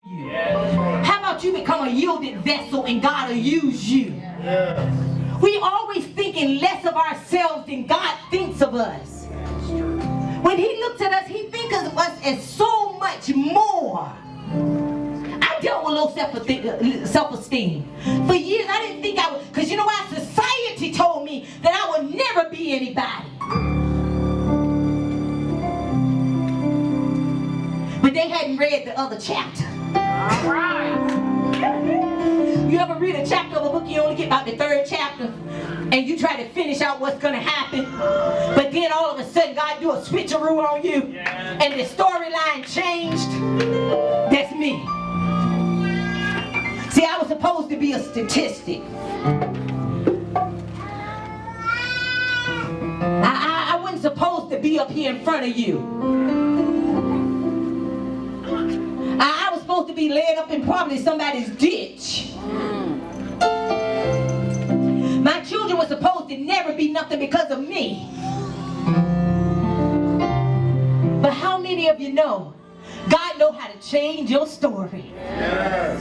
you. How about you become a yielded vessel and God will use you? We always thinking less of ourselves than God thinks of us. When he looks at us, he thinks of us as so much more. I dealt with low self-esteem. For years, I didn't think I would, because you know why? Society told me that I would never be anybody. But they hadn't read the other chapter. All right. You ever read a chapter of a book, you only get about the third chapter, and you try to finish out what's going to happen, but then all of a sudden God do a switcheroo on you, and the storyline changed? That's me. See, I was supposed to be a statistic. I wasn't supposed to be up here in front of you. I was supposed to be laid up in probably somebody's ditch. My children were supposed to never be nothing because of me. But how many of you know God knows how to change your story? Yes.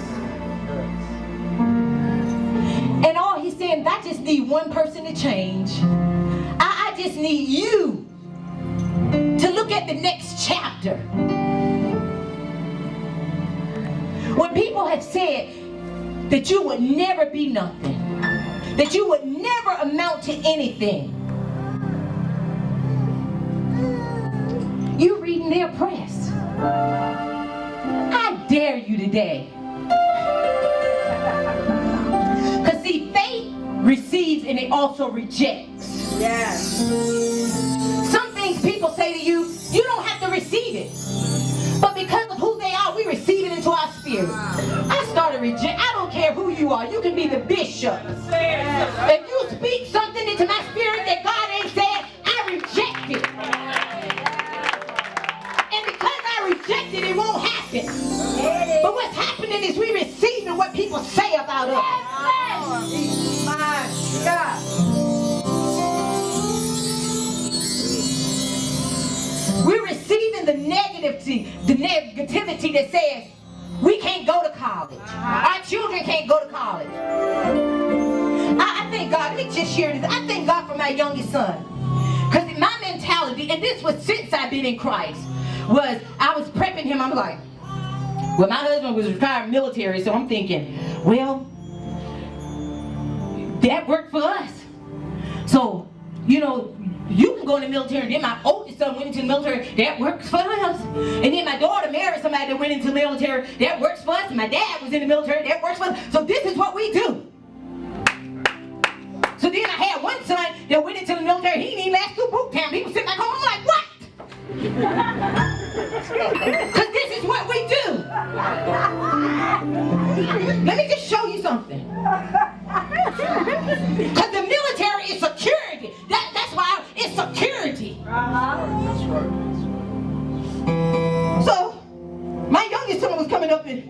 And all he's saying, I just need one person to change. I just need you to look at the next chapter. When people have said that you would never be nothing, that you would never amount to anything, you're reading their press. I dare you today. Because see, faith receives and it also rejects. Yes. Some things people say to you, you don't have to receive it. But because of who they are, we receive it into our spirit. I started rejecting. I don't care who you are. You can be the bishop. If you speak something into my spirit that God ain't said, I reject it. And because I reject it, it won't happen. But what's happening is we receiving what people say about us. My God. We're receiving the negativity that says we can't go to college. Our children can't go to college. I thank God, let me just share this. I thank God for my youngest son. Because my mentality, and this was since I've been in Christ, was I was prepping him. I'm like, well, my husband was retired military, so I'm thinking, well, that worked for us. So, you know, you can go in the military, and then my oldest son went into the military, that works for us. And then my daughter married somebody that went into the military, that works for us. And my dad was in the military, that works for us. So this is what we do. So then I had one son that went into the military, he didn't even last through boot camp. He was sitting back home, I'm like, what? Because this is what we do. Let me just show you something. Because the military is security. That's why it's security. That's right. So, my youngest son was coming up and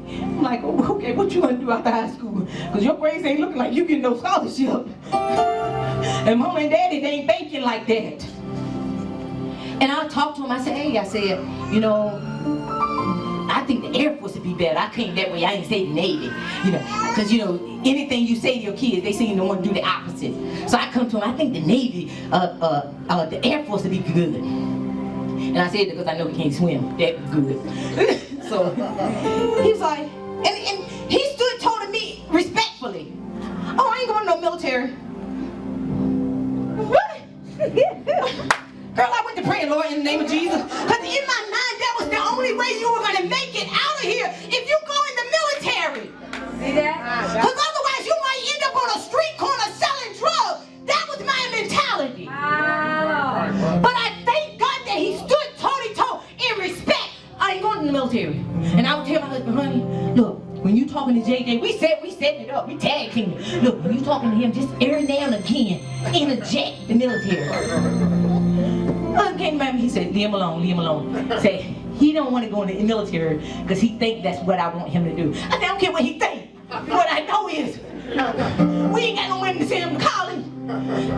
I'm like, oh, okay, what you gonna do after high school? Because your grades ain't looking like you getting no scholarship. And mom and daddy, they ain't banking like that. And I talked to him, I said, hey, you know, I think the Air Force would be better. I came that way, I didn't say the Navy. You know, because, you know, anything you say to your kids, they seem to want to do the opposite. So I come to him, I think the Navy, the Air Force would be good. And I said it because I know he can't swim that good. So he was like, and he stood tall to me respectfully. Oh, I ain't going to no military. What? Girl, I went to pray, Lord, in the name of Jesus. Because in my mind, that was the only way you were going to make it out of here if you go in the military. See that? Because otherwise, you might end up on a street corner selling drugs. That was my mentality. Wow. But I thank God that he stood toe-to-toe in respect. I ain't going to the military. And I would tell my husband, honey, look, when you talking to JJ, we setting it up, we tag teaming. Look, when you talking to him, just every now and again, interject the military. Came back and he said, leave him alone, leave him alone. Say, he don't want to go in the military because he think that's what I want him to do. I said, I don't care what he think. What I know is, we ain't got no women to send him to college.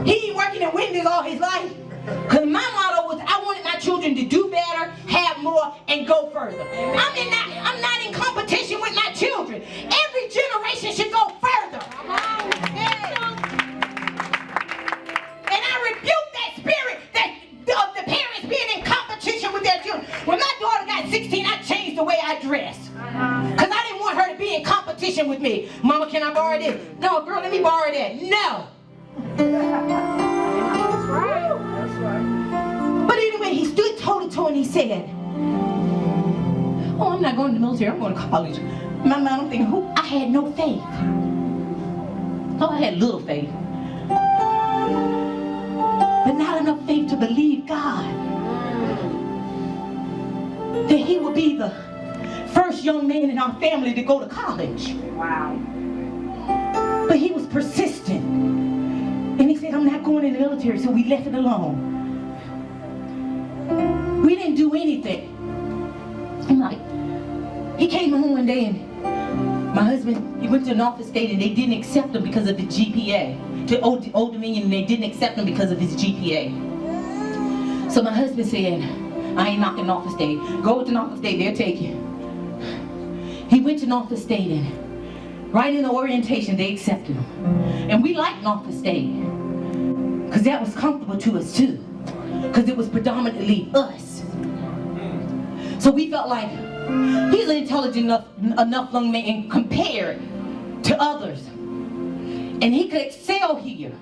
He ain't working in Wendy's all his life. Because my motto was, I wanted my children to do better, have more, fall and go further. I'm not in competition with my children. Every generation should go further. And I rebuke that spirit of the parents being in competition with their children. When my daughter got 16, I changed the way I dressed. Because I didn't want her to be in competition with me. Mama, can I borrow this? No, girl, let me borrow that. No. That's right. That's right. But anyway, he stood toe to toe and he said, oh, I'm not going to the military, I'm going to college. In my mind, I'm thinking, I had no faith. Oh, I had little faith. But not enough faith to believe God that he would be the first young man in our family to go to college. Wow. But he was persistent. And he said, I'm not going in the military, so we left it alone. We didn't do anything. I'm like, he came home one day and my husband, he went to an office state and they didn't accept him because of his GPA. To Old Dominion, and they didn't accept him because of his GPA. So my husband said, I ain't knocking Norfolk State. Go to Norfolk State, they'll take you. He went to Norfolk State and right in the orientation, they accepted him. And we liked Norfolk State because that was comfortable to us too. Because it was predominantly us. So we felt like he's an intelligent enough young man compared to others. And he could excel here.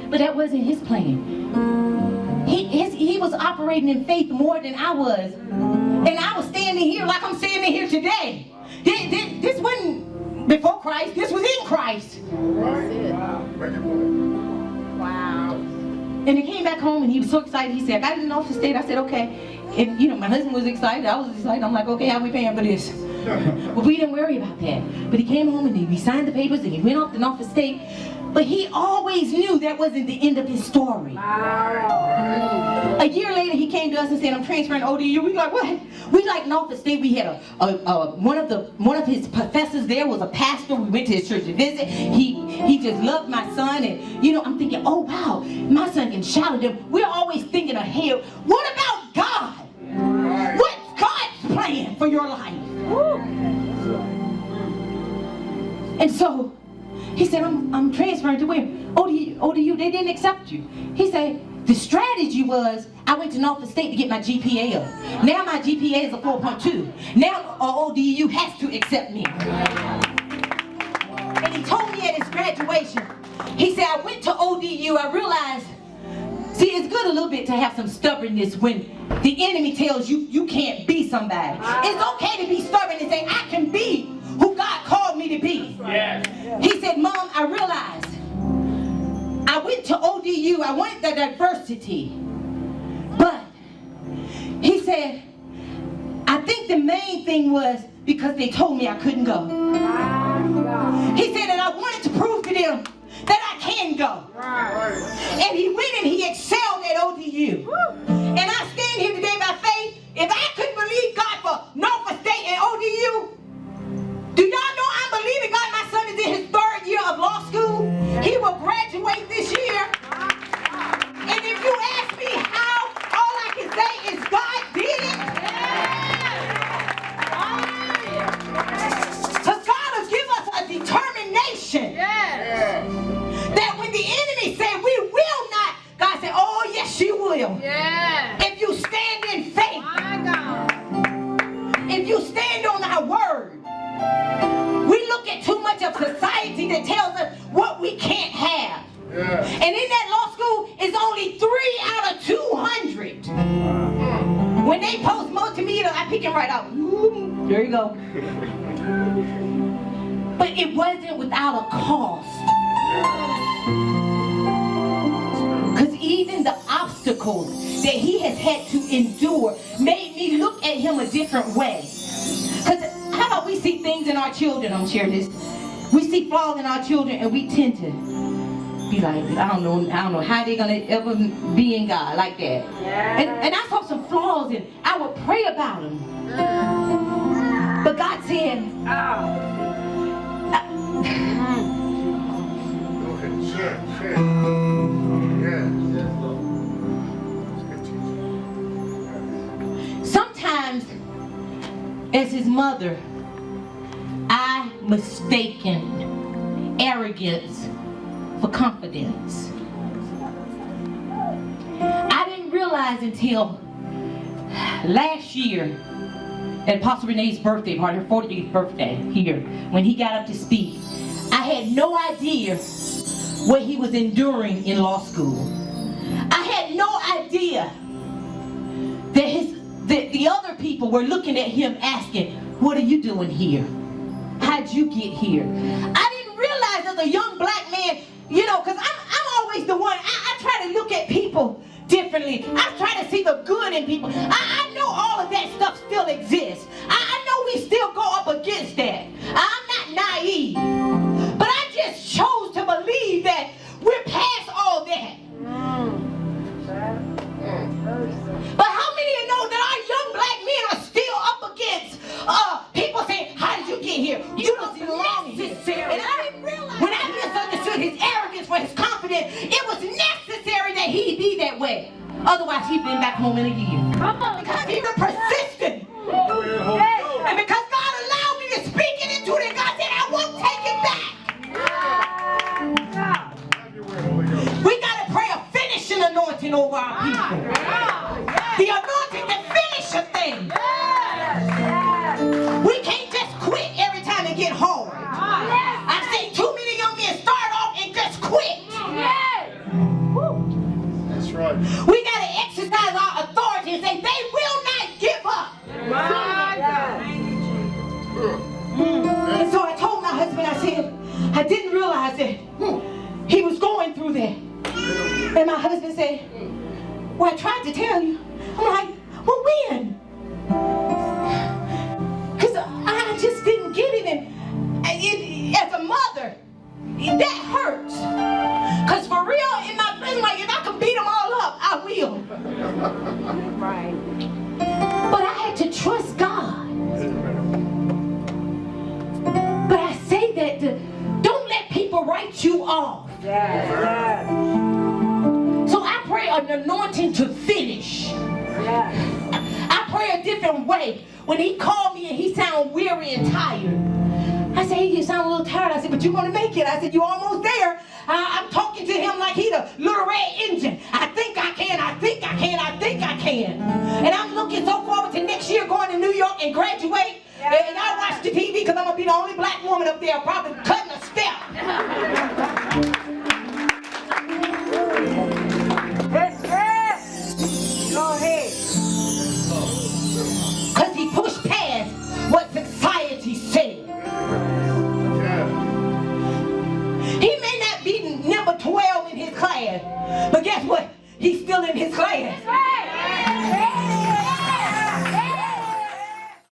But that wasn't his plan. He was operating in faith more than I was. And I was standing here like I'm standing here today. This wasn't before Christ. This was in Christ. Wow. And he came back home and he was so excited. He said, I got in Norfolk State. I said, okay. And my husband was excited. I was excited. I'm like, okay, how are we paying for this? But we didn't worry about that. But he came home and he signed the papers and he went off to Norfolk State. But he always knew that wasn't the end of his story. Wow. A year later, he came to us and said, I'm transferring to ODU. We like, what? We like Norfolk State. We had one of his professors there was a pastor. We went to his church to visit. He just loved my son. And, I'm thinking, oh, wow, my son can shout at him. We're always thinking ahead. What about God? What's God's plan for your life? And so he said, I'm transferring to where? ODU, they didn't accept you. He said, the strategy was, I went to Norfolk State to get my GPA up. Now my GPA is a 4.2. Now ODU has to accept me. And he told me at his graduation, he said, I went to ODU, I realized, see, it's good a little bit to have some stubbornness when the enemy tells you you can't be somebody. It's okay to be stubborn and say, I can be who God called me to be. Yes. He said, Mom, I realized I went to ODU, I wanted the diversity. But he said, I think the main thing was because they told me I couldn't go. He said, and I wanted to prove to them that I can go. And he went and he excelled at ODU. And I stand here today by faith. If I couldn't believe God for Norfolk State and ODU, do y'all know I'm believing God? My son is in his 3rd year of law school. He will graduate this year. And if you ask me how, all I can say is God did it. Because God will give us a determination. That when the enemy said we will not, God said, oh yes you will. If you stand in faith. If you stand on our word. We look at too much of society that tells us what we can't have. And in that law school, it's only 3 out of 200. When they post multimedia, I pick it right out. There you go. But it wasn't without a cost. Because even the obstacles that he has had to endure made me look at him a different way. Because how about we see things in our children, I'm sharing this. We see flaws in our children and we tend to be like, I don't know how they're gonna ever be in God like that. And I saw some flaws and I would pray about them. But God said, as his mother, I mistaken arrogance for confidence. I didn't realize until last year at Apostle Renee's birthday party, her 40th birthday here, when he got up to speak, I had no idea what he was enduring in law school. I had no idea that the other people were looking at him asking, what are you doing here? How'd you get here? I didn't realize as a young black man, you know, because I'm always the one, I try to look at people differently. I try to see the good in people. I know all of that stuff still exists. I know we still go up against that. I'm not naive. But I just chose to believe that we're past all that. But how many of you know that our young black men are still up against people saying, how did you get here? You don't belong here. And I didn't realize when I misunderstood his arrogance for his confidence, it was necessary that he be that way. Otherwise, he'd been back home in a year. Because he was persistent. And because God allowed me to speak it into it, God said, I won't take it back. We got to pray a finishing anointing over our people. The anointing to finish a thing. We can't just quit every time it get hard. I've seen too many young men start off and just quit. That's right. We got to exercise our authority and say they will not give up. And so I told my husband, I said, I didn't realize that he was going through that. And my husband said, well, I tried to tell you. I'm like, well, when? Because I just didn't get it. And as a mother, that hurts. Because for real, in my place, like, if I can beat them all up, I will. Right. But I had to trust God. But I say that don't let people write you off. So I pray an anointing to finish. I pray a different way. When he called me and he sounded weary and tired, I said, hey, you sound a little tired. I said, but you're going to make it. I said, you're almost there. I'm talking to him like he the little red engine. I think I can, I think I can, I think I can. And I'm looking so forward to next year going to New York and graduate. And I watch the TV because I'm going to be the only black woman up there probably cutting a step. Go ahead. Because he pushed past what society said. He may not be number 12 in his class, but guess what? He's still in his class.